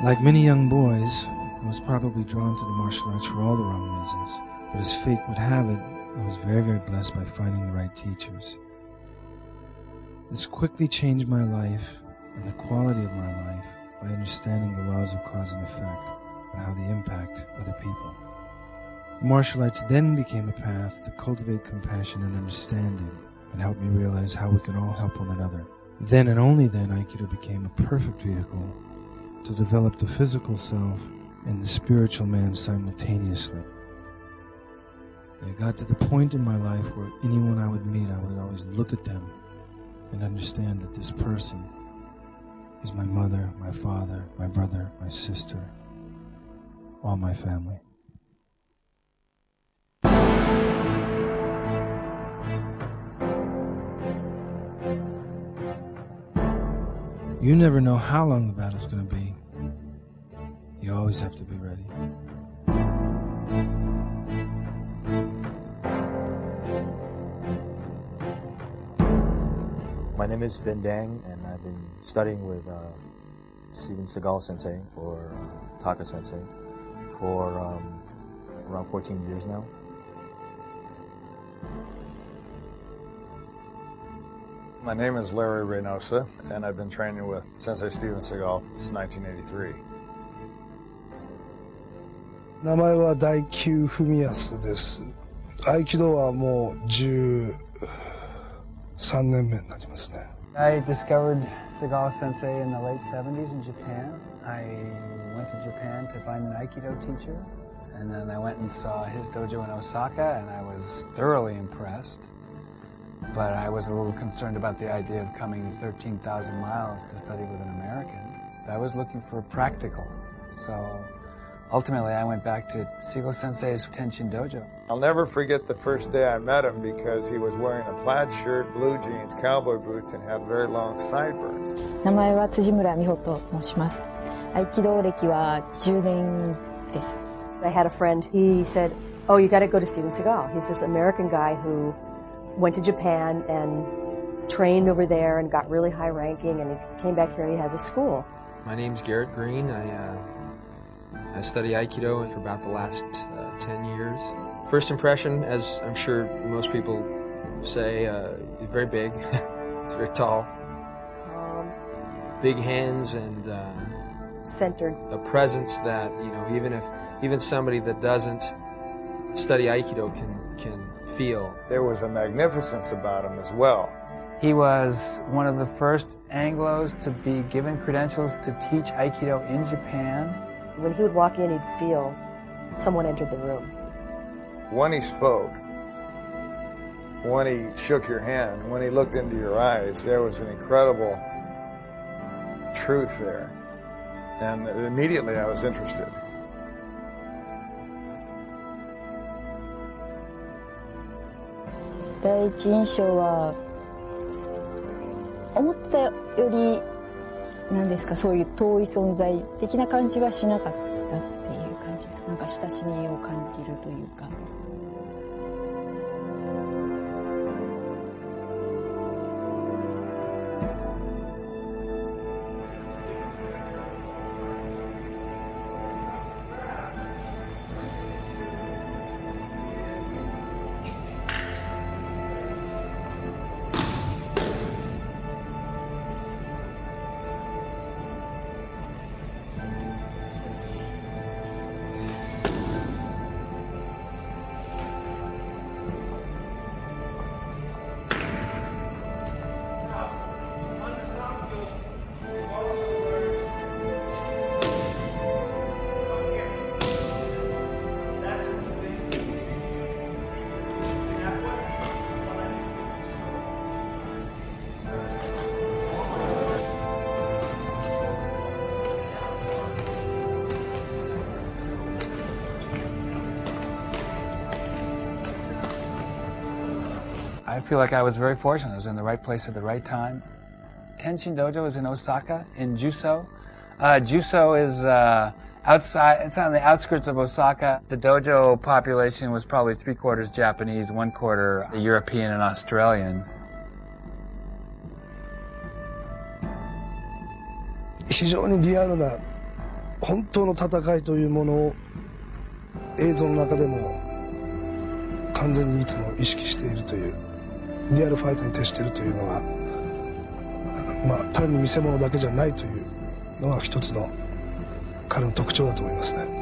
Like many young boys, I was probably drawn to the martial arts for all the wrong reasons, but as fate would have it, I was very, very blessed by finding the right teachers. This quickly changed my life and the quality of my life by understanding the laws of cause and effect and how they impact other people. Martial arts then became a path to cultivate compassion and understanding and help me realize how we can all help one another. Then and only then, Aikido became a perfect vehicle to develop the physical self and the spiritual man simultaneously. I got to the point in my life where anyone I would meet, I would always look at them and understand that this person is my mother, my father, my brother, my sister, all my family. You never know how long the battle's going to be. You always have to be ready. My name is Ben Dang, and I've been studying with Steven Seagal sensei, or Taka sensei, for around 14 years now. My name is Larry Reynosa, and I've been training with Sensei Steven Seagal since 1983. 名前は大久文康です。合気道はもう13年目になりますね。I discovered Seagal sensei in the late 70s in Japan. I went to Japan to find an Aikido teacher, and then I went and saw his dojo in Osaka, and I was thoroughly impressed. But I was a little concerned about the idea of coming 13,000 miles to study with an American. I was looking for practical, so ultimately I went back to Seagal sensei's Tenshin dojo. I'll never forget the first day I met him because he was wearing a plaid shirt, blue jeans, cowboy boots, and had very long sideburns. 名前は辻村美穂と申します。合気道歴は10年です。I had a friend, he said, "Oh, you got to go to Steven Seagal. He's this American guy who went to Japan and trained over there and got really high ranking, and he came back here and he has a school." My name's Garrett Green. I study Aikido for about the last 10 years. First impression, as I'm sure most people say, he's very big. He's very tall. Big hands and centered. A presence that, you know, even somebody that doesn't study Aikido can feel. There was a magnificence about him as well. He was one of the first Anglos to be given credentials to teach Aikido in Japan. When he would walk in, he'd feel someone entered the room. When he spoke, when he shook your hand, when he looked into your eyes, there was an incredible truth there. And immediately I was interested. 第一印象は思ったより何ですか、そういう遠い存在的な感じはしなかったっていう感じです。なんか親しみを感じるというか。I feel like I was very fortunate. I was in the right place at the right time. Tenshin Dojo is in Osaka, in Juso. Juso is outside, it's on the outskirts of Osaka. The dojo population was probably 3/4 Japanese, 1/4 European and Australian. 非常にリアルな本当の戦いというものを映像の中でも完全にいつも意識しているというリアルファイトに徹しているというのは、まあ単に見せ物だけじゃないというのが一つの彼の特徴だと思いますね。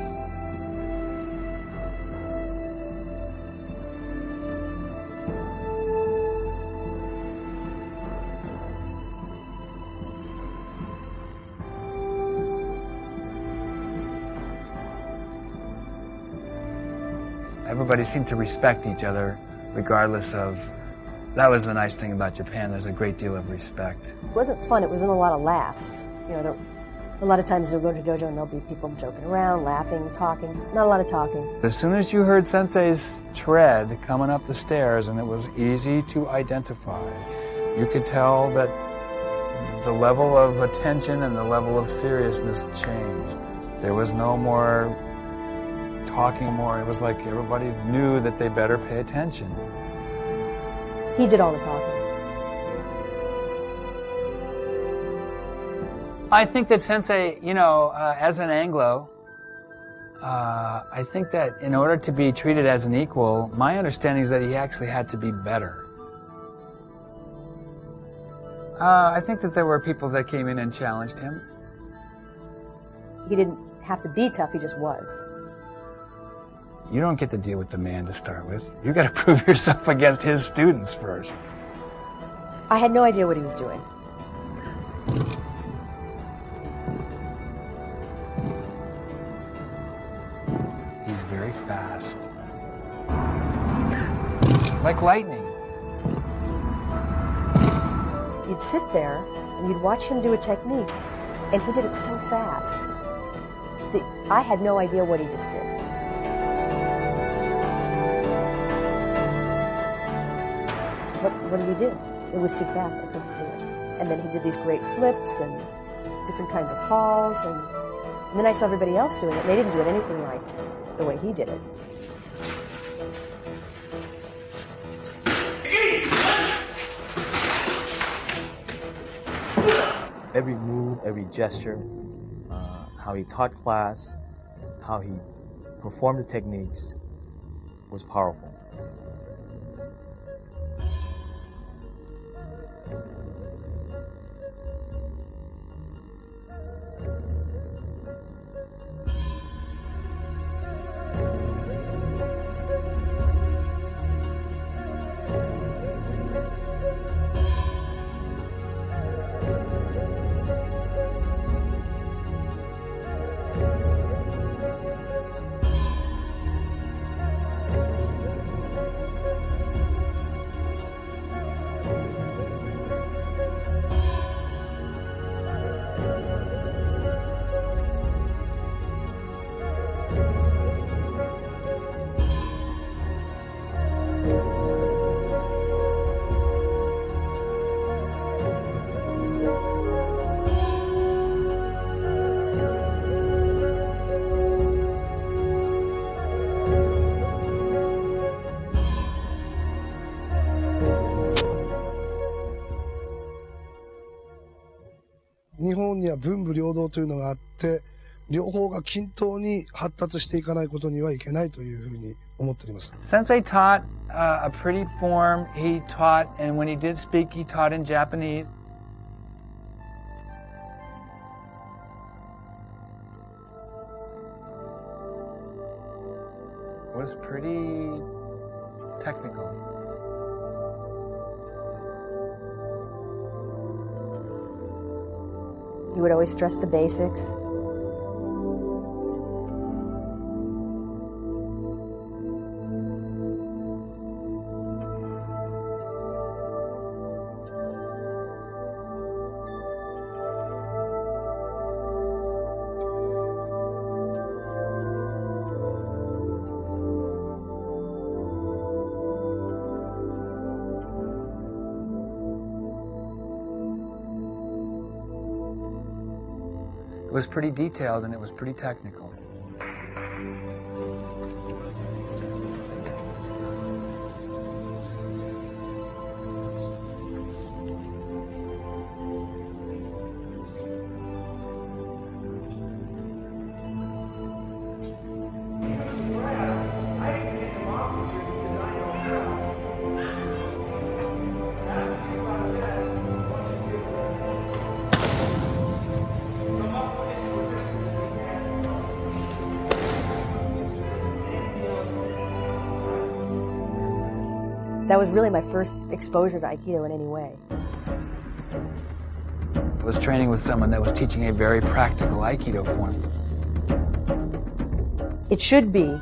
Everybody seemed to respect each other, regardless of. That was the nice thing about Japan. There's a great deal of respect. It wasn't fun. It wasn't a lot of laughs. You know, a lot of times you'll go to dojo and there'll be people joking around, laughing, talking. Not a lot of talking. As soon as you heard Sensei's tread coming up the stairs, and it was easy to identify, you could tell that the level of attention and the level of seriousness changed. There was no more talking more. It was like everybody knew that they better pay attention. He did all the talking. I think that Sensei, you know, as an Anglo, I think that in order to be treated as an equal, my understanding is that he actually had to be better. I think that there were people that came in and challenged him. He didn't have to be tough, he just was. You don't get to deal with the man to start with. You got to prove yourself against his students first. I had no idea what he was doing. He's very fast. Like lightning. You'd sit there and you'd watch him do a technique, and he did it so fast that I had no idea what he just did. What did he do? It was too fast, I couldn't see it. And then he did these great flips and different kinds of falls, and then I saw everybody else doing it, and they didn't do it anything like the way he did it. Every move, every gesture, how he taught class, how he performed the techniques was powerful.日本には文武両道というのがあって、両方が均等に発達していかないことにはいけないというふうに思っております。Sensei taught a pretty form. He taught, and when he did speak, he taught in Japanese. It was pretty technical. He would always stress the basics. It was pretty detailed and it was pretty technical. That was really my first exposure to Aikido in any way. I was training with someone that was teaching a very practical Aikido form. It should be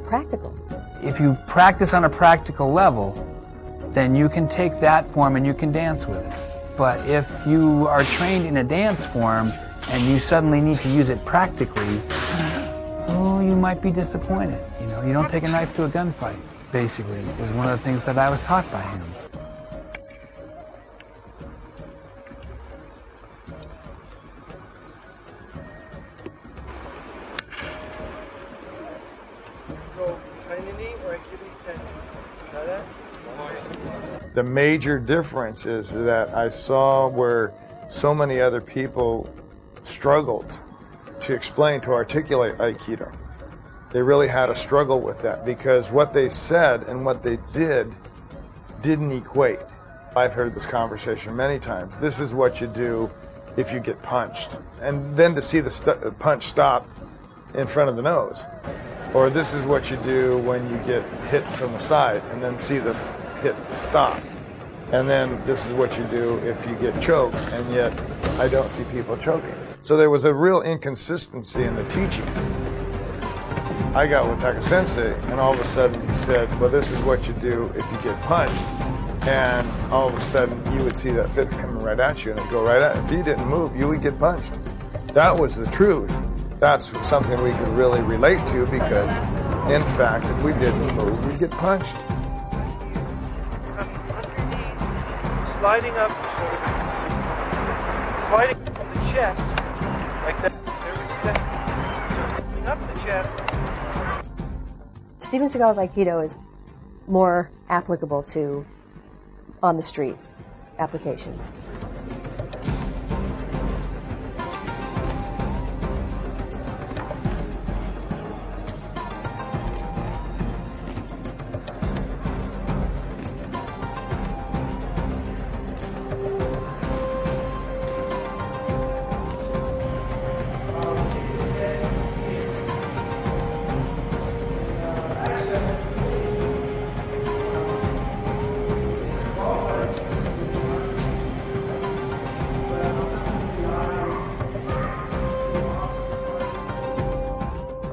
practical. If you practice on a practical level, then you can take that form and you can dance with it. But if you are trained in a dance form and you suddenly need to use it practically, oh, you might be disappointed. You know, you don't take a knife to a gunfight, basically, is one of the things that I was taught by him. The major difference is that I saw where so many other people struggled to explain, to articulate Aikido. They really had a struggle with that because what they said and what they did didn't equate. I've heard this conversation many times. This is what you do if you get punched. And then to see the punch stop in front of the nose. Or this is what you do when you get hit from the side and then see this hit stop. And then this is what you do if you get choked, and yet I don't see people choking. So there was a real inconsistency in the teaching. I got with Taka Sensei, and all of a sudden he said, well, this is what you do if you get punched. And all of a sudden you would see that fist coming right at you and it'd go right at you. If you didn't move, you would get punched. That was the truth. That's something we could really relate to because, in fact, if we didn't move, we'd get punched. Sliding up the shoulders, sliding from the chest, like that. There we see that. Coming up the chest. Steven Seagal's Aikido is more applicable to on-the-street applications.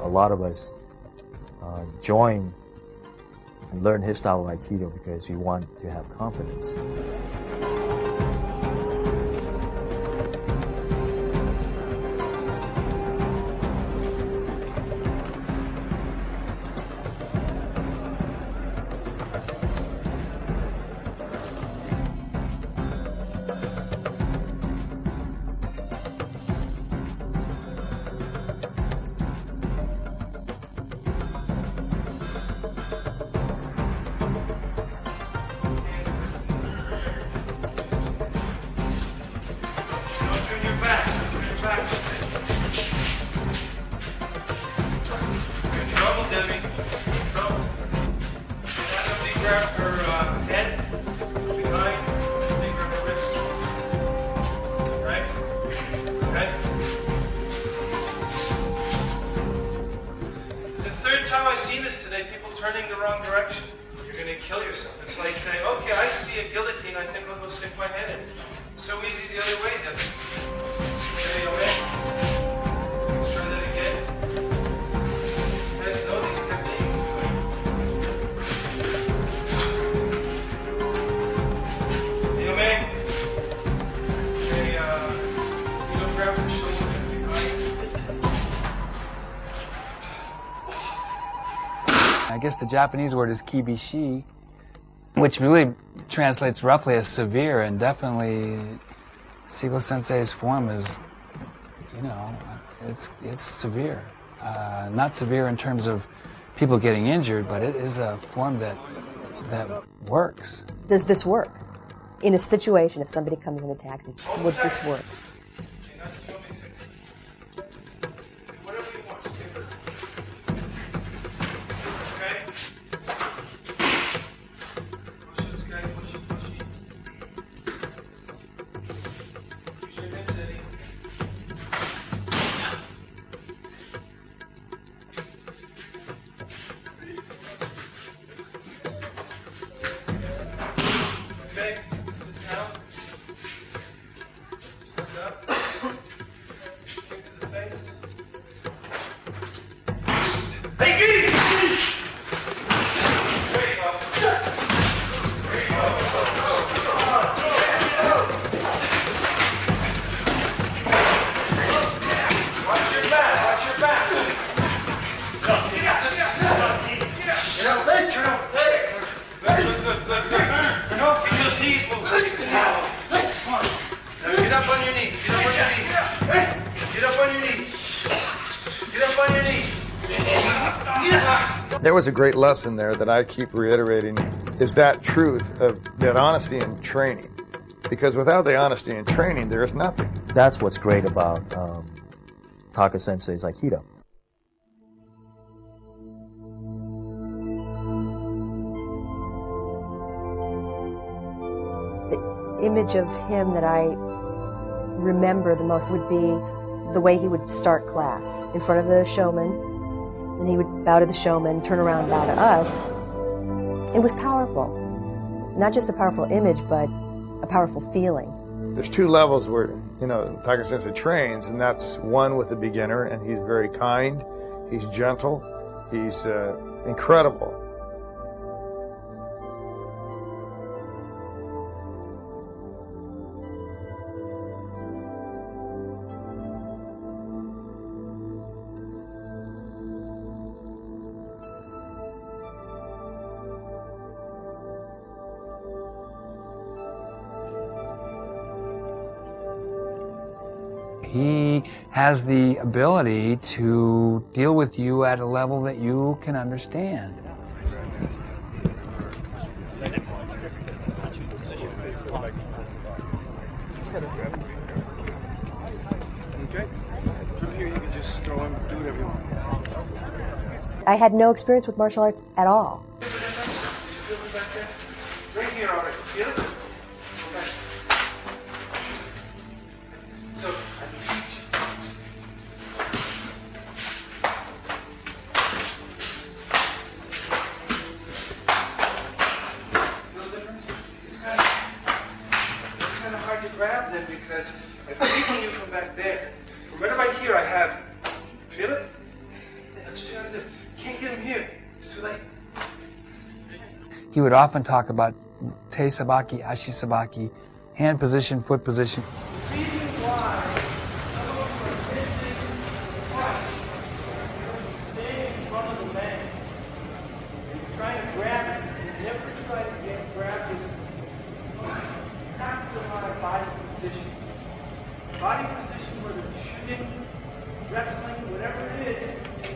A lot of us join and learn his style of Aikido because we want to have confidence. Turning the wrong direction, you're going to kill yourself. It's like saying, okay, I see a guillotine, I think I'll go stick my head in it. It's so easy the other way, Devin. Okay, let's try that again. You guys know these techniques. Okay, you don't grab the shoulder behind. I guess the Japanese word is kibishi, which really translates roughly as severe, and definitely Seagal Sensei's form is, you know, it's severe. Not severe in terms of people getting injured, but it is a form that works. Does this work? In a situation, if somebody comes and attacks you, would this work? There was a great lesson there that I keep reiterating, is that truth of that honesty in training. Because without the honesty in training, there is nothing. That's what's great about Taka Sensei's Aikido. The image of him that I remember the most would be the way he would start class in front of the showman. Then he would bow to the showman, turn around, bow to us. It was powerful. Not just a powerful image, but a powerful feeling. There's two levels where, Taka Sensei trains, and that's one with the beginner, and he's very kind, he's gentle, he's incredible. He has the ability to deal with you at a level that you can understand. Okay? From here you can just throw him, do whatever you want. I had no experience with martial arts at all. Right here already. Feel it? Okay. So, I can teach. Feel the difference? It's kind of hard to grab them because I'm taking you from back there. Remember right here I have, feel it? That's what you gotta do. Can't get him here. It's too late. He would often talk about te sabaki, ashi sabaki, hand position, foot position. The reason why some of you are missing twice, staying in front of the man, and trying to grab it, and never try to get grabbed, is you have to have body position. Body position, whether it's shooting, wrestling, whatever it is, you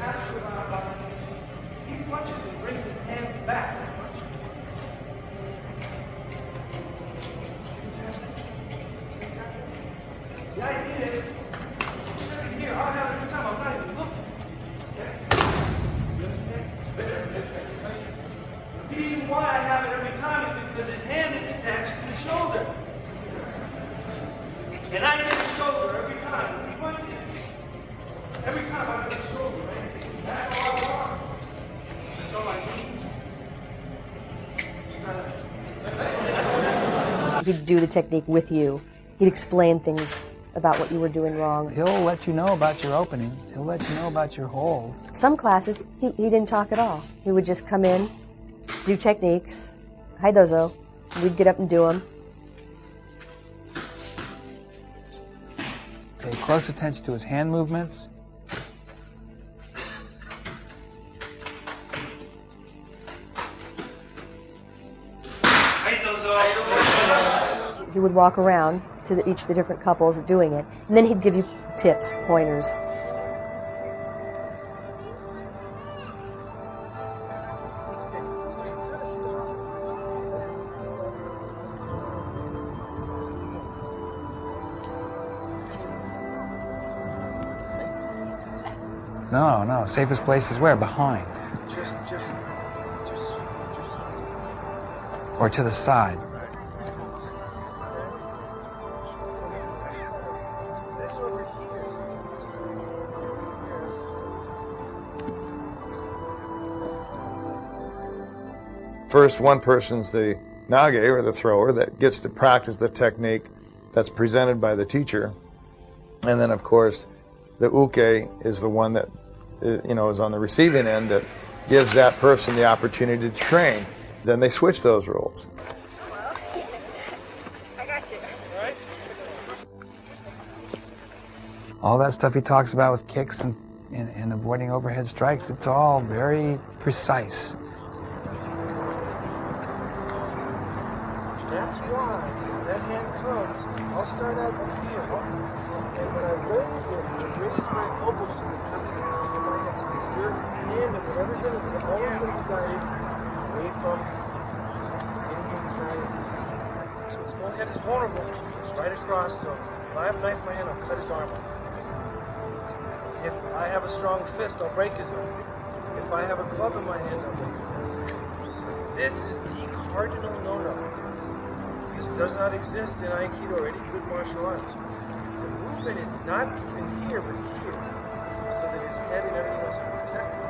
have to have body position. He punches and brings his hands back. The idea is, I'm sitting here, I'll have a good time, I'm not even looking. Okay? You understand? The reason why I have it every time is because his hand is attached to the shoulder. And I get the shoulder every time. He punches. Every time I get the shoulder, right? That's all I want. That's all I need. He'd do the technique with you. He'd explain things about what you were doing wrong. He'll let you know about your openings. He'll let you know about your holds. Some classes, he didn't talk at all. He would just come in, do techniques, hi dozo, we'd get up and do them. Pay close attention to his hand movements. He would walk around to each of the different couples doing it, and then he'd give you tips, pointers. No, safest place is where? Behind. Or to the side. First, one person's the nage, or the thrower, that gets to practice the technique that's presented by the teacher. And then, of course, the uke is the one that is on the receiving end, that gives that person the opportunity to train. Then they switch those roles. I got you. All that stuff he talks about with kicks and avoiding overhead strikes, it's all very precise. That's why that hand comes, I'll start out from here. And when I raise my elbows to the top of my head, your hand and whatever's in it, always going to be guided away from anything inside. So his whole head is vulnerable. It's right across, so if I have a knife in my hand, I'll cut his arm off. If I have a strong fist, I'll break his arm. If I have a club in my hand, I'll break his arm. So this is the cardinal no-no. This does not exist in Aikido or any good martial arts. The movement is not in here, but here, so that his head and everything else are protected.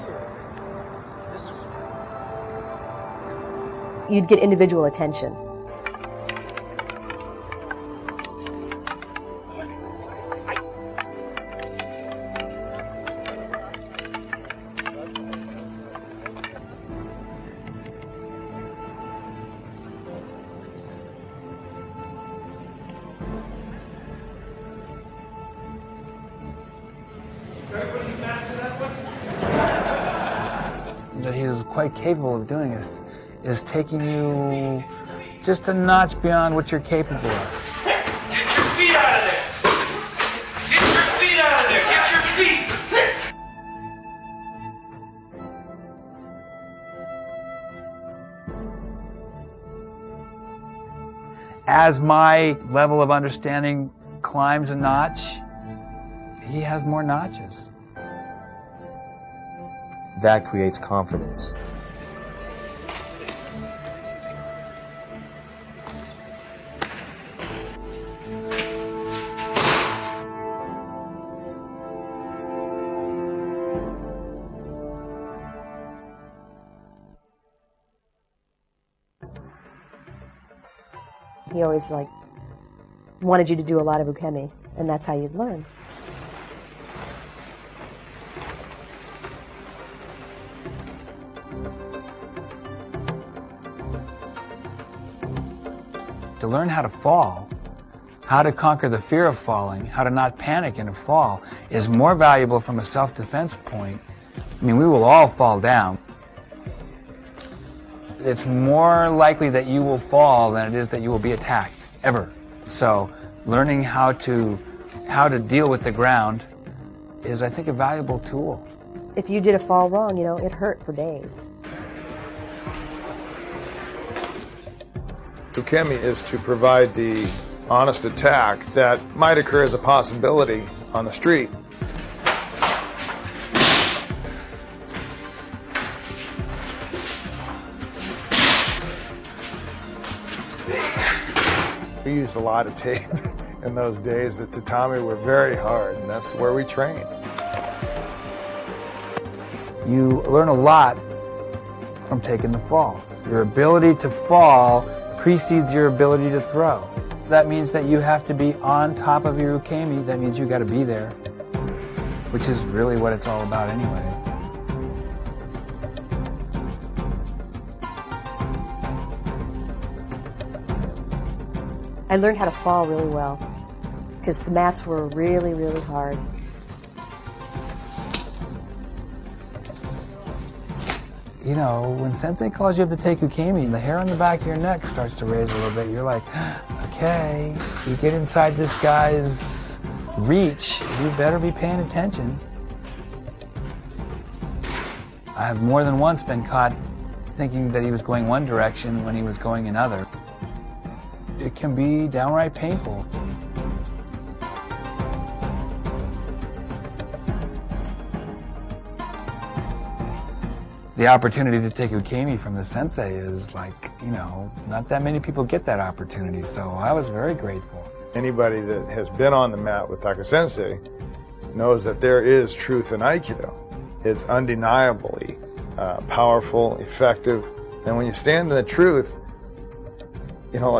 Here, so this way. You'd get individual attention. That he was quite capable of doing is taking you just a notch beyond what you're capable of. Get your feet out of there! Get your feet out of there! Get your feet! As my level of understanding climbs a notch, he has more notches. That creates confidence. He always wanted you to do a lot of ukemi, and that's how you'd learn. To learn how to fall, how to conquer the fear of falling, how to not panic in a fall is more valuable from a self-defense point. I mean, we will all fall down. It's more likely that you will fall than it is that you will be attacked, ever. So learning how to deal with the ground is, I think, a valuable tool. If you did a fall wrong, it hurt for days. Ukemi is to provide the honest attack that might occur as a possibility on the street. We used a lot of tape in those days. The tatami were very hard, and that's where we trained. You learn a lot from taking the falls. Your ability to fall precedes your ability to throw. That means that you have to be on top of your ukemi. That means you got to be there, which is really what it's all about anyway. I learned how to fall really well because the mats were really, really hard. You know, when sensei calls you up to take ukemi, the hair on the back of your neck starts to raise a little bit. You're like, okay, you get inside this guy's reach, you better be paying attention. I have more than once been caught thinking that he was going one direction when he was going another. It can be downright painful. The opportunity to take ukemi from the sensei is not that many people get that opportunity, so I was very grateful. Anybody that has been on the mat with Taka Sensei knows that there is truth in Aikido. It's undeniably powerful, effective, and when you stand in the truth,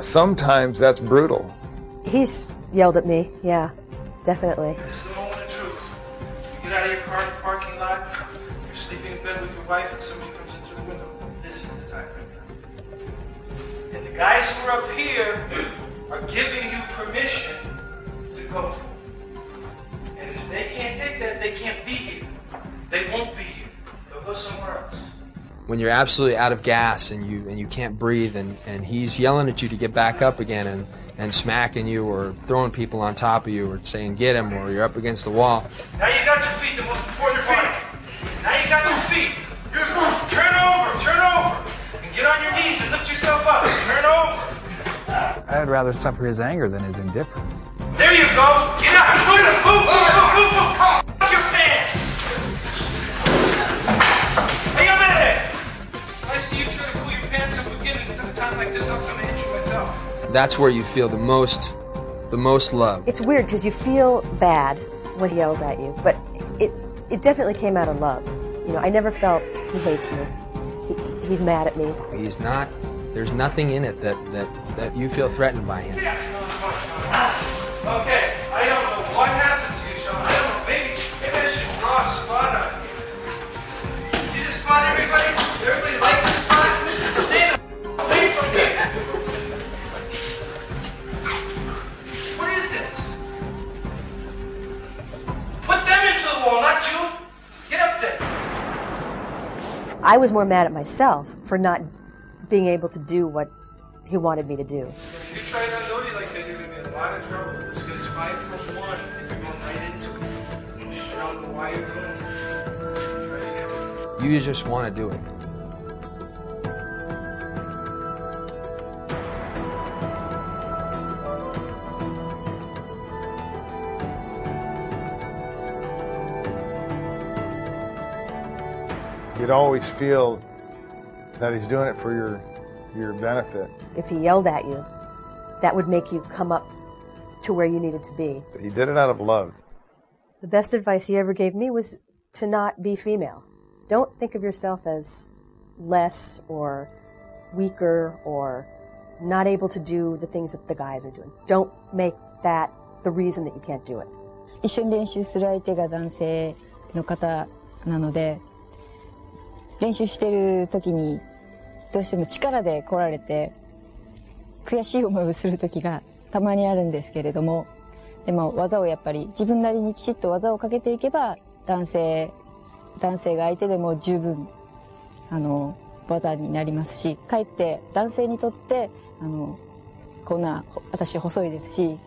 sometimes that's brutal. He's yelled at me, yeah, definitely. This is the moment of truth. You get out of your car in the parking lot, you're sleeping in bed with your wife, and somebody comes in through the window. This is the time right now. And the guys who are up here are giving you permission to go for it. And if they can't take that, they can't be here. They won't be here. They'll go somewhere else. when you're absolutely out of gas and you can't breathe, and he's yelling at you to get back up again and smacking you or throwing people on top of you or saying get him, or you're up against the wall. Now you got your feet, the most important part. Now you got your feet. Turn over, and get on your knees and lift yourself up. Turn over. I'd rather suffer his anger than his indifference. There you go. Get out. Move. Fuck your pants. Hey, over there. I see you try to pull your pants up again, and at a time like this, I'm gonna hit you myself. That's where you feel the most love. It's weird because you feel bad when he yells at you, but it definitely came out of love. You know, I never felt he hates me. He's mad at me. He's not. There's nothing in it that you feel threatened by him. Okay, I don't know what happened to you, Sean. I don't know. Maybe I should draw a spot on you. See this spot, everybody? Everybody like this spot? Stay the away from here. What is this? Put them into the wall, not you. Get up there. I was more mad at myself for not being able to do what he wanted me to do. If you try not to like that, you're going to be in a lot of trouble. This guy's 5'1", and you're going right into it. I don't know why you're doing it. Try to get it. You just want to do it. You'd always feel that he's doing it for your benefit. If he yelled at you, that would make you come up to where you needed to be. But he did it out of love. The best advice he ever gave me was to not be female. Don't think of yourself as less or weaker or not able to do the things that the guys are doing. Don't make that the reason that you can't do it. 一緒に練習する相手が男性の方なので、練習してる時にどうしても力で来られて悔しい思いをする時がたまにあるんですけれども、でも技をやっぱり自分なりにきちっと技をかけていけば男性が相手でも十分技になりますし、かえって男性にとってこんな私細いですし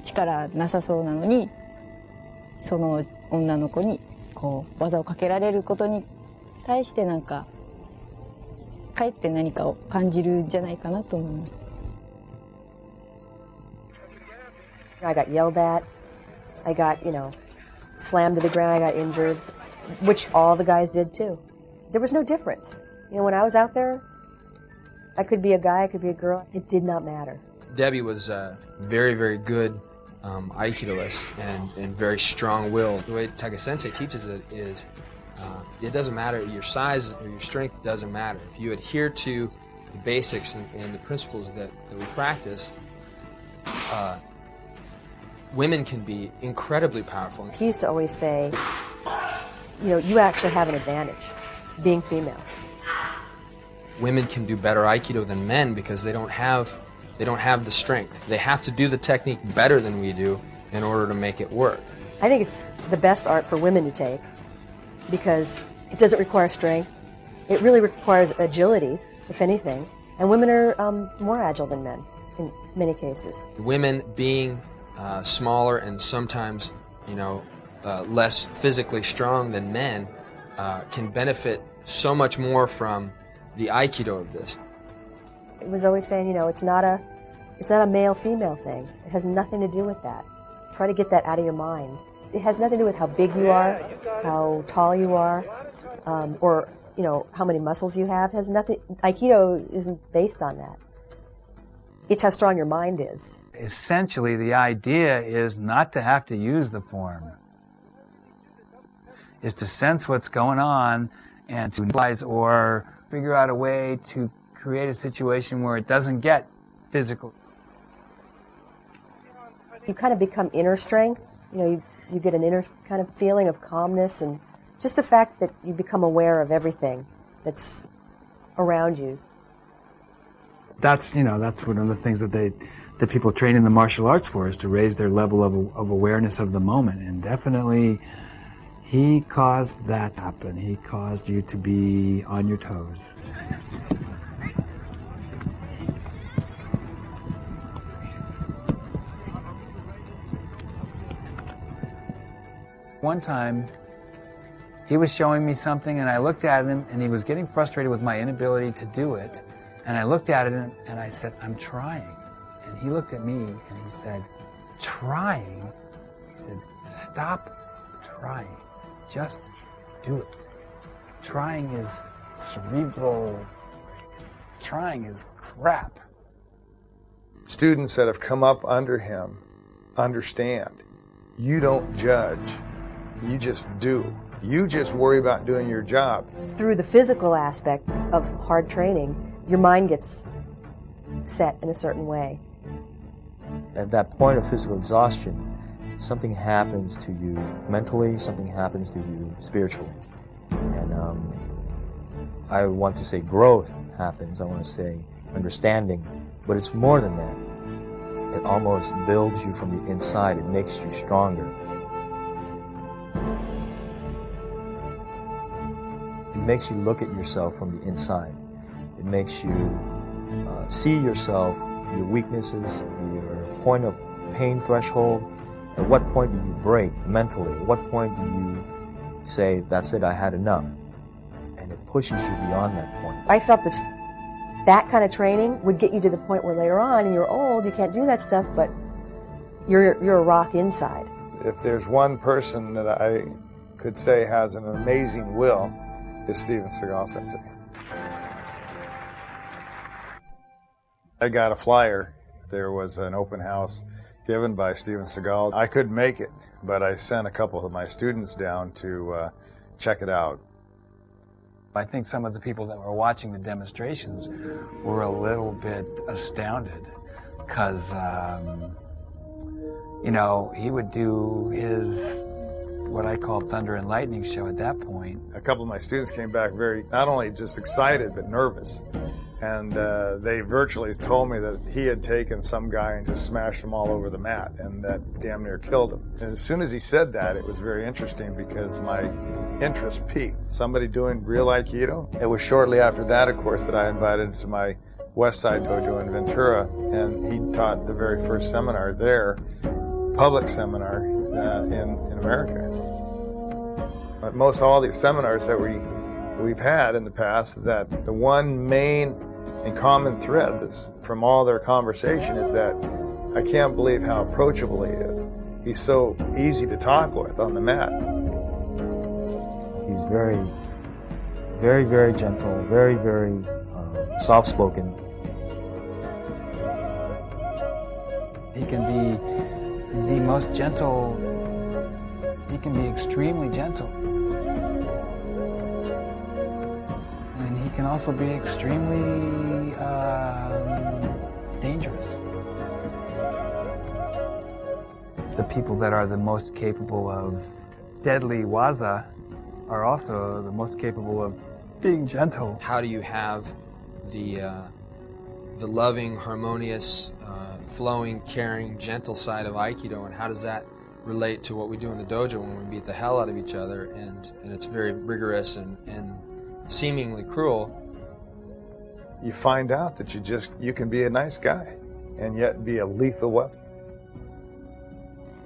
力なさそうなのにその女の子にこう技をかけられることに対してなんかかえって何かを感じるんじゃないかなと思います。I got yelled at. I got, slammed to the ground. I got injured, which all the guys did too. There was no difference. When I was out there, I could be a guy, I could be a girl. It did not matter. Debbie was a very, very good Aikidoist and very strong-willed. The way Taka-sensei teaches it is it doesn't matter, your size or your strength doesn't matter. If you adhere to the basics and the principles that we practice, women can be incredibly powerful. He used to always say, you actually have an advantage being female. Women can do better Aikido than men because they don't have the strength. They have to do the technique better than we do in order to make it work. I think it's the best art for women to take because it doesn't require strength. It really requires agility, if anything. And women are more agile than men in many cases. Women being smaller and sometimes, less physically strong than men can benefit so much more from the Aikido of this. It was always saying, it's not a male-female thing. It has nothing to do with that. Try to get that out of your mind. It has nothing to do with how big you are, how tall you are, or how many muscles you have. It has nothing. Aikido isn't based on that. It's how strong your mind is. Essentially, the idea is not to have to use the form. Is to sense what's going on and to realize or figure out a way to create a situation where it doesn't get physical. You kind of become inner strength. You get an inner kind of feeling of calmness and just the fact that you become aware of everything that's around you. That's one of the things that people train in the martial arts for, is to raise their level of awareness of the moment. And definitely He caused that to happen. He caused you to be on your toes. One time, he was showing me something and I looked at him and he was getting frustrated with my inability to do it. And I looked at him and I said, I'm trying. And he looked at me and he said, trying? He said, stop trying. Just do it. Trying is cerebral. Trying is crap. Students that have come up under him understand. You don't judge. You just do. You just worry about doing your job. Through the physical aspect of hard training, your mind gets set in a certain way. At that point of physical exhaustion, something happens to you mentally, something happens to you spiritually. And I want to say growth happens, I want to say understanding, but it's more than that. It almost builds you from the inside, it makes you stronger. It makes you look at yourself from the inside. It makes you see yourself, your weaknesses, your point of pain threshold. At what point do you break mentally? At what point do you say, that's it, I had enough? And it pushes you beyond that point. I felt that kind of training would get you to the point where later on, and you're old, you can't do that stuff, but you're a rock inside. If there's one person that I could say has an amazing will, it's Steven Seagal Sensei. I got a flyer. There was an open house given by Steven Seagal. I couldn't make it, but I sent a couple of my students down to check it out. I think some of the people that were watching the demonstrations were a little bit astounded because, you know, he would do his, what I call thunder and lightning show at that point. A couple of my students came back very, not only just excited, but nervous. And they virtually told me that he had taken some guy and just smashed him all over the mat, and that damn near killed him. And as soon as he said that, it was very interesting because my interest peaked. Somebody doing real Aikido? It was shortly after that, of course, that I invited him to my West Side Dojo in Ventura, and he taught the very first seminar there, public seminar in America. But most all these seminars that we've had in the past, that the one main and common thread that's from all their conversation is that I can't believe how approachable he is. He's so easy to talk with on the mat. He's very, very, very gentle, very, very soft-spoken. He can be the most gentle, he can be extremely gentle. And he can also be extremely dangerous. The people that are the most capable of deadly waza are also the most capable of being gentle. How do you have the loving, harmonious, flowing, caring, gentle side of Aikido, and how does that relate to what we do in the dojo when we beat the hell out of each other, and it's very rigorous and seemingly cruel? You find out that you can be a nice guy and yet be a lethal weapon.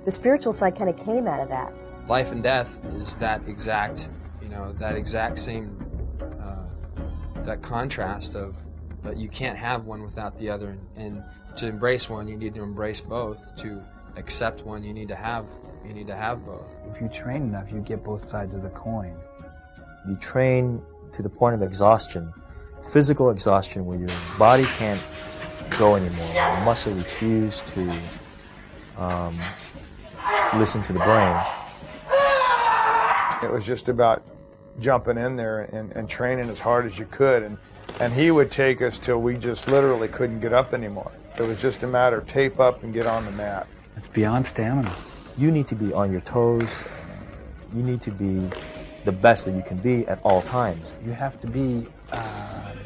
The spiritual side kind of came out of that. Life and death is that exact, that exact same, that contrast of, but you can't have one without the other, and to embrace one, you need to embrace both. To accept one, you need to have both. If you train enough, you get both sides of the coin. You train to the point of exhaustion, physical exhaustion, where your body can't go anymore. Your muscle refuse to listen to the brain. It was just about jumping in there and training as hard as you could, and he would take us till we just literally couldn't get up anymore. It was just a matter of tape up and get on the mat. It's beyond stamina. You need to be on your toes. You need to be the best that you can be at all times. You have to be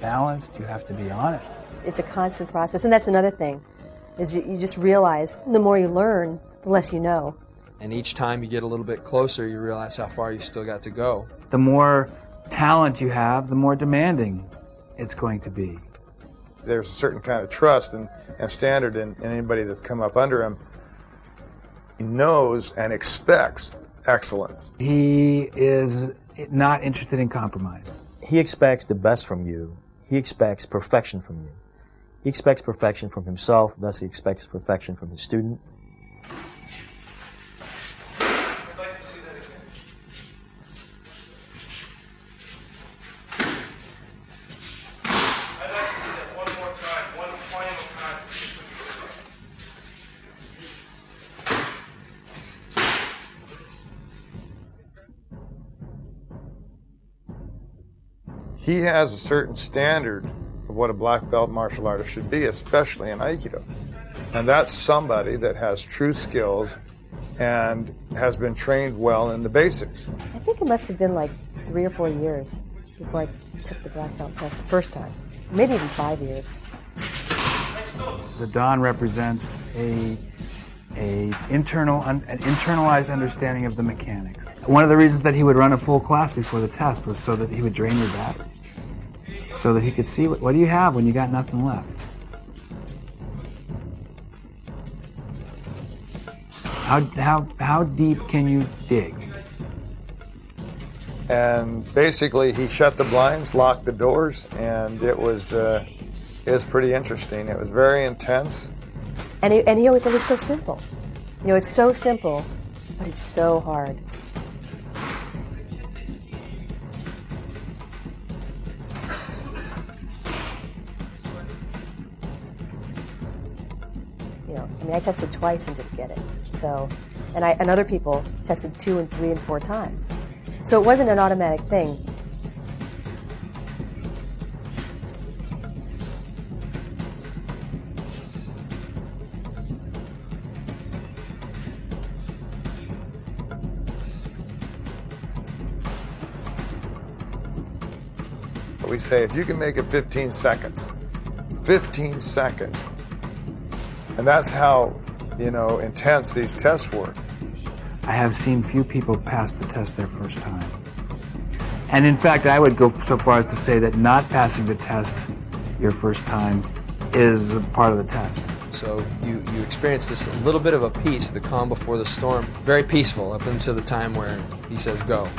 balanced. You have to be on it. It's a constant process, and that's another thing, is you just realize the more you learn, the less you know. And each time you get a little bit closer, you realize how far you still got to go. The more talent you have, the more demanding it's going to be. There's a certain kind of trust and standard in anybody that's come up under him. He knows and expects excellence. He is not interested in compromise. He expects the best from you. He expects perfection from you. He expects perfection from himself, thus he expects perfection from his student. I'd like to see that again. I'd like to see that one more time, one final time. He has a certain standard of what a black belt martial artist should be, especially in Aikido. And that's somebody that has true skills and has been trained well in the basics. I think it must have been like 3 or 4 years before I took the black belt test the first time. Maybe even 5 years. The Dan represents an internalized understanding of the mechanics. One of the reasons that he would run a full class before the test was so that he would drain your batteries, so that he could see what do you have when you got nothing left. How deep can you dig? And basically he shut the blinds, locked the doors, and it was pretty interesting. It was very intense. And he always said it's so simple. You know, it's so simple, but it's so hard. You know, I mean, I tested twice and didn't get it. So, and other people tested 2 and 3 and 4 times. So it wasn't an automatic thing. We say if you can make it 15 seconds, 15 seconds. And that's how, you know, intense these tests were. I have seen few people pass the test their first time. And in fact, I would go so far as to say that not passing the test your first time is part of the test. So you experience this little bit of a peace, the calm before the storm. Very peaceful up until the time where he says go.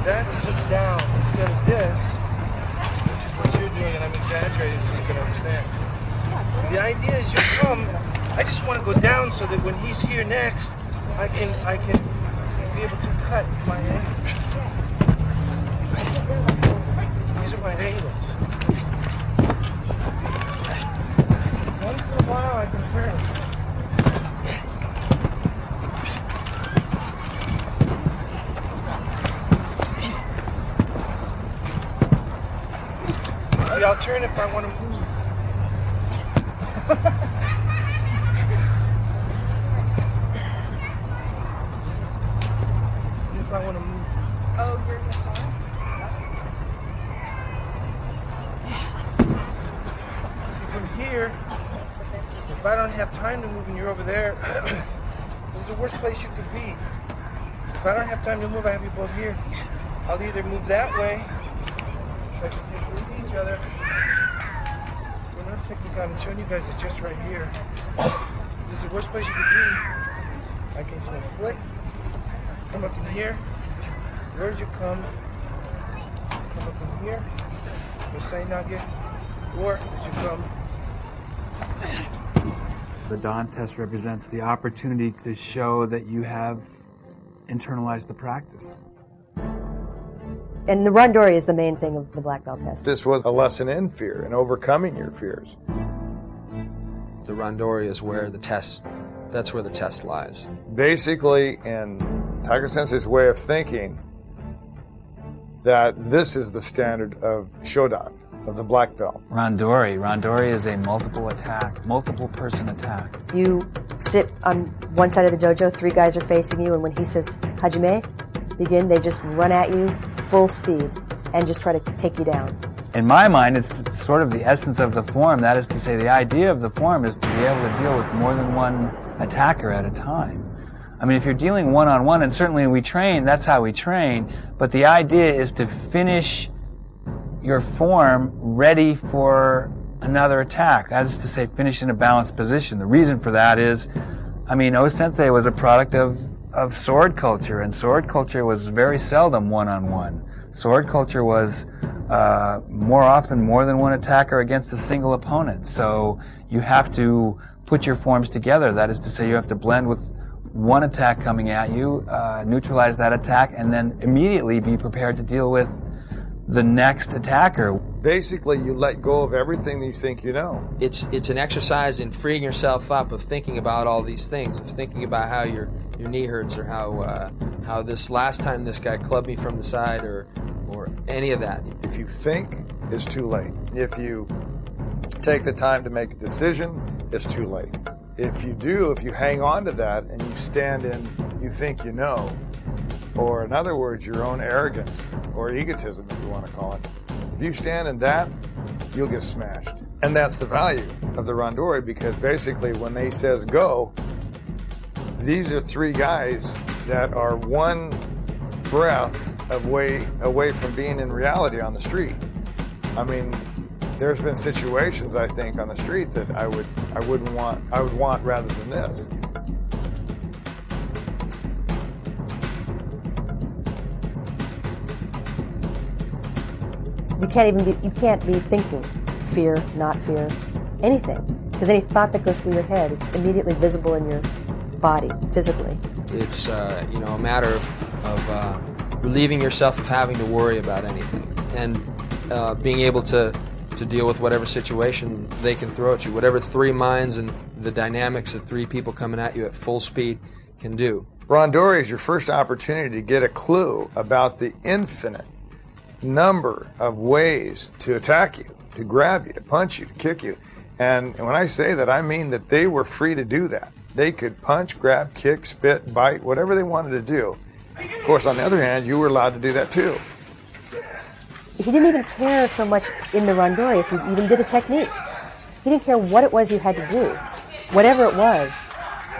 That's just down instead of this, which is what you're doing, and I'm exaggerating so you can understand. The idea is you come, I just want to go down so that when he's here next, I can be able to cut my angles. These are my angles. Once in a while I can turn. See, I'll turn if I want to move. If I want to move. Oh, you're in the car? See, from here, if I don't have time to move and you're over there, this is the worst place you could be. If I don't have time to move, I have you both here. I'll either move that way, so I can take a look at each other. Another technique I'm showing you guys is just right here. This is the worst place you could be. I can just flick, come up in here. Where did you come? Come up in here. Or say nugget. Or did you come? The Dan test represents the opportunity to show that you have internalized the practice. And the randori is the main thing of the black belt test. This was a lesson in fear and overcoming your fears. The randori is where the test, that's where the test lies. Basically, in Tiger Sensei's way of thinking, that this is the standard of Shodan, of the black belt. Randori is a multiple person attack. You sit on one side of the dojo, 3 guys are facing you, and when he says, Hajime, begin, they just run at you full speed and just try to take you down. In my mind, it's sort of the essence of the form. That is to say, the idea of the form is to be able to deal with more than one attacker at a time. I mean, if you're dealing one-on-one, and certainly we train, that's how we train, but the idea is to finish your form ready for another attack. That is to say, finish in a balanced position. The reason for that is, I mean, O-sensei was a product of sword culture, and sword culture was very seldom one-on-one. Sword culture was more often more than one attacker against a single opponent. So you have to put your forms together. That is to say, you have to blend with one attack coming at you, neutralize that attack, and then immediately be prepared to deal with the next attacker. Basically, you let go of everything that you think you know. It's an exercise in freeing yourself up, of thinking about all these things, of thinking about how your knee hurts, or how this last time this guy clubbed me from the side, or any of that. If you think, it's too late. If you take the time to make a decision, it's too late. If you hang on to that and you stand in, you think you know, or in other words, your own arrogance or egotism, if you want to call it, if you stand in that, you'll get smashed. And that's the value of the randori, because basically when they says go, these are 3 guys that are one breath away from being in reality on the street. I mean, there's been situations, I think, on the street that I would want rather than this. You can't be thinking fear, not fear, anything. Because any thought that goes through your head, it's immediately visible in your body, physically. It's a matter of relieving yourself of having to worry about anything, and being able to deal with whatever situation they can throw at you, whatever 3 minds and the dynamics of 3 people coming at you at full speed can do. Randori is your first opportunity to get a clue about the infinite number of ways to attack you, to grab you, to punch you, to kick you. And when I say that, I mean that they were free to do that. They could punch, grab, kick, spit, bite, whatever they wanted to do. Of course, on the other hand, you were allowed to do that too. He didn't even care so much in the randori if you even did a technique. He didn't care what it was you had to do. Whatever it was,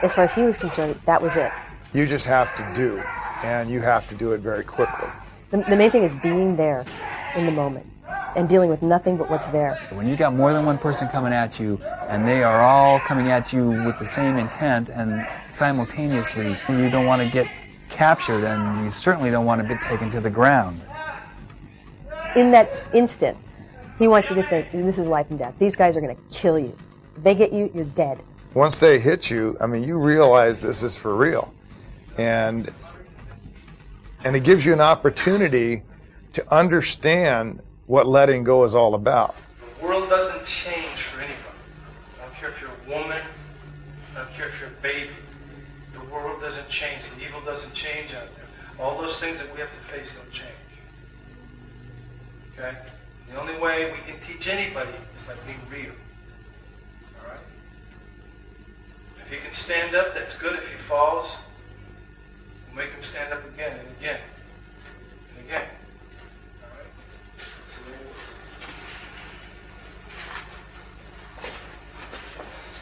as far as he was concerned, that was it. You just have to do, and you have to do it very quickly. The main thing is being there in the moment and dealing with nothing but what's there. When you got more than one person coming at you, and they are all coming at you with the same intent, and simultaneously, you don't want to get captured, and you certainly don't want to be taken to the ground. In that instant, he wants you to think, this is life and death. These guys are going to kill you. If they get you, you're dead. Once they hit you, I mean, you realize this is for real. And it gives you an opportunity to understand what letting go is all about. The world doesn't change for anybody. I don't care if you're a woman, I don't care if you're a baby. The world doesn't change. The evil doesn't change out there. All those things that we have to face don't change. Okay? The only way we can teach anybody is by being real. All right? If he can stand up, that's good. If he falls, we'll make him stand up again and again and again. All right? So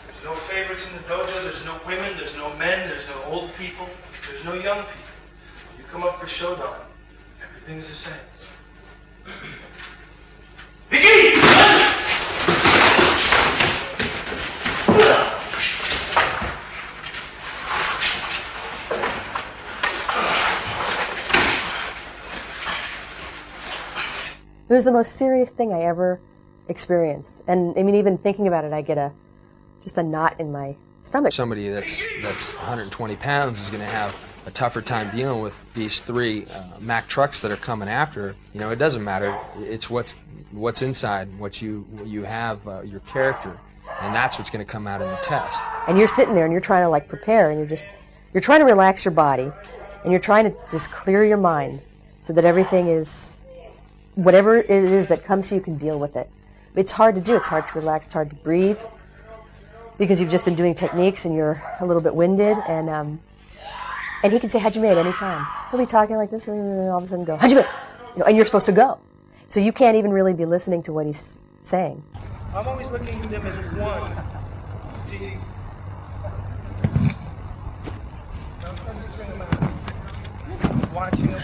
there's no favorites in the dojo. There's no women. There's no men. There's no old people. There's no young people. You come up for showdown, everything's the same. It was the most serious thing I ever experienced. And I mean, even thinking about it, I get just a knot in my stomach. Somebody that's 120 pounds is going to have a tougher time dealing with these 3 Mack trucks that are coming after. You know, it doesn't matter. It's what's inside, what you have, your character, and that's what's going to come out in the test. And you're sitting there and you're trying to like prepare, and you're trying to relax your body, and you're trying to just clear your mind so that everything is, whatever it is that comes to you, can deal with it. It's hard to do. It's hard to relax. It's hard to breathe. because you've just been doing techniques and you're a little bit winded, and he can say Hajime at any time. He'll be talking like this, and all of a sudden go Hajime, and you're supposed to go. So you can't even really be listening to what he's saying. I'm always looking at them as one. See? I'm trying to string them out. Watching them.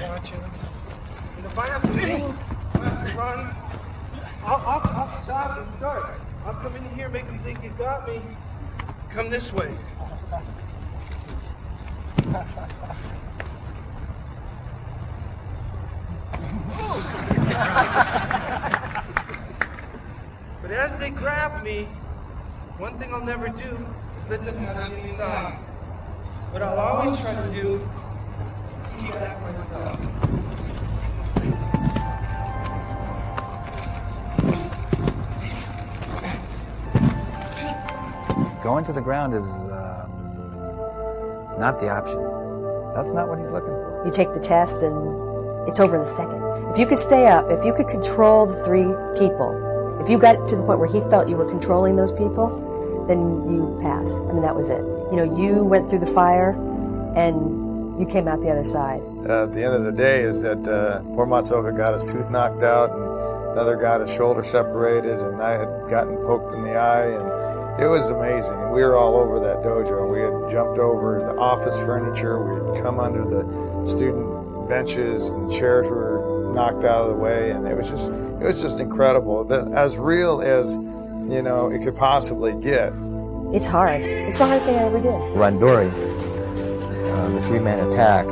And if I have to move, if I have to run, I'll stop and start. I'll come in here, make him think he's got me. Come this way. But as they grab me, one thing I'll never do is let them have me inside. What I'll always try to do is keep that for myself. Going to the ground is not the option. That's not what he's looking for. You take the test and it's over in a second. If you could stay up, if you could control the three people, if you got to the point where he felt you were controlling those people, then you passed. I mean, that was it. You know, you went through the fire and you came out the other side. At the end of the day is that poor Matsuoka got his tooth knocked out and another got his shoulder separated, and I had gotten poked in the eye, and it was amazing. And we were all over that dojo. We had jumped over the office furniture. We had come under the student benches, and the chairs were knocked out of the way, and it was just incredible. As real as, you know, it could possibly get. It's hard. It's the hardest thing I ever did. Randori, the three-man attack,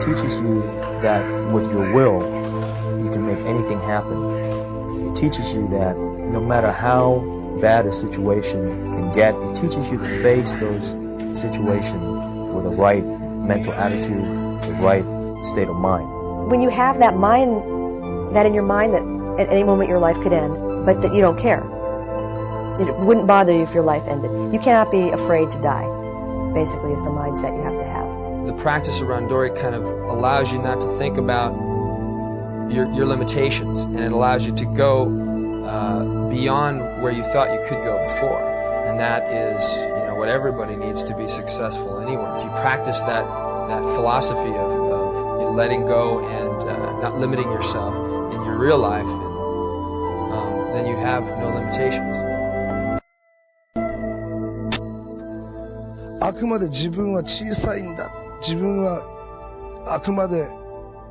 teaches you that with your will, you can make anything happen. It teaches you that no matter how bad a situation can get, it teaches you to face those situations with the right mental attitude, the right state of mind. When you have that mind, that in your mind that at any moment your life could end, but that you don't care. It wouldn't bother you if your life ended. You cannot be afraid to die, basically, is the mindset you have to have. The practice of Randori kind of allows you not to think about your limitations, and it allows you to go beyond where you thought you could go before. And that is, you know, what everybody needs to be successful anywhere. If you practice that philosophy of you know, letting go and not limiting yourself in your real life, then you have no limitations. あくまで自分は小さいんだ、自分はあくまで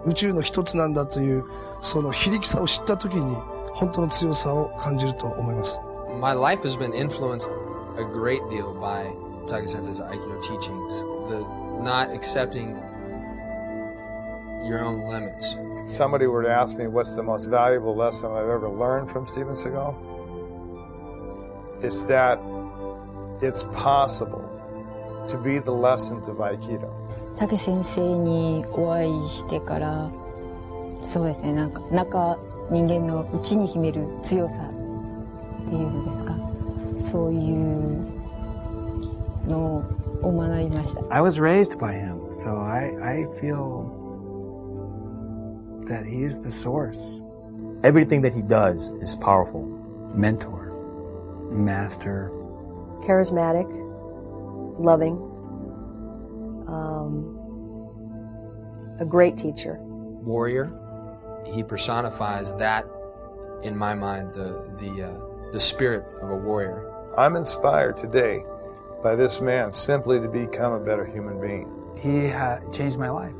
宇宙の一つなんだというその非力さを知った時に本当の強さを感じると思います。 My life has been influenced a great deal by Taika Sensei's Aikido teachings. The not accepting your own limits. If somebody were to ask me what's the most valuable lesson I've ever learned from Stephen Seagal, it's that it's possible to be the lessons of Aikido. 竹先生にお会いしてから、そうですね、なんか人間の内に秘める強さっていうのですか、そういうのを学びました。I was raised by him, so I feel that he is the source. Everything that he does is powerful. Mentor, master, Charismatic, loving, a great teacher. Warrior, he personifies that, in my mind, the spirit of a warrior. I'm inspired today by this man simply to become a better human being. He changed my life.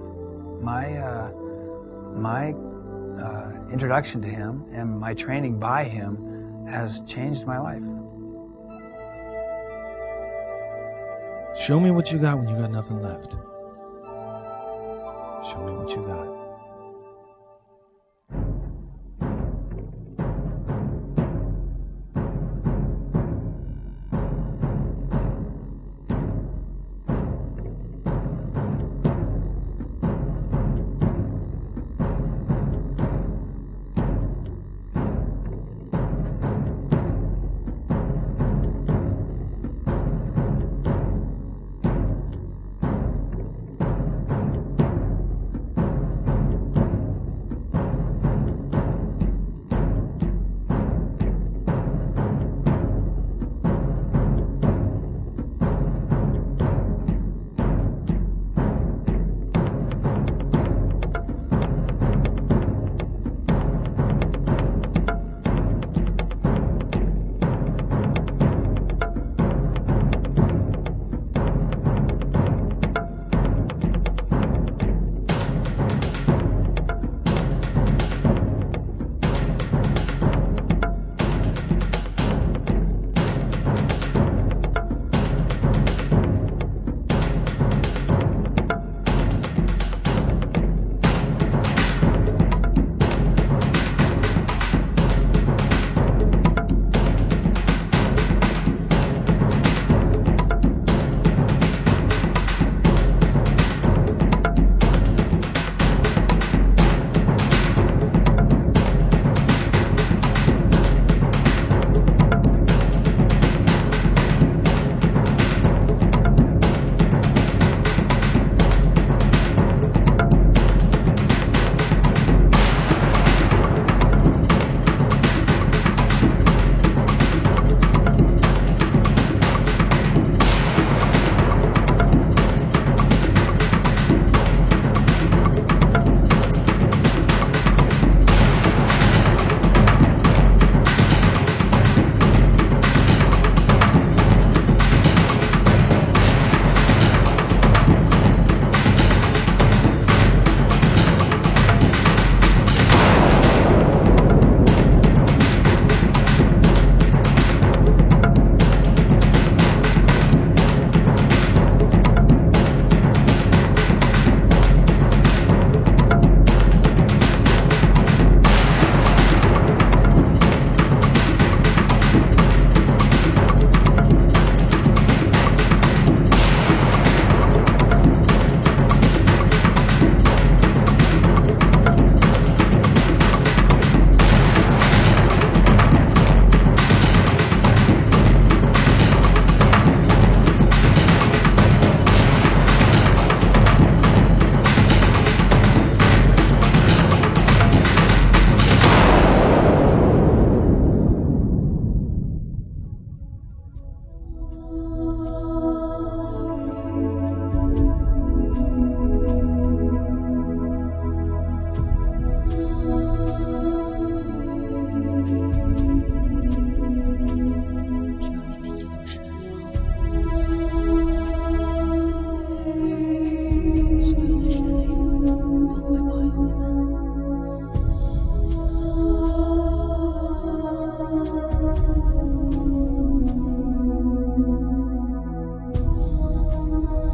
My introduction to him and my training by him has changed my life. Show me what you got when you got nothing left. Show me what you got.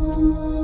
you.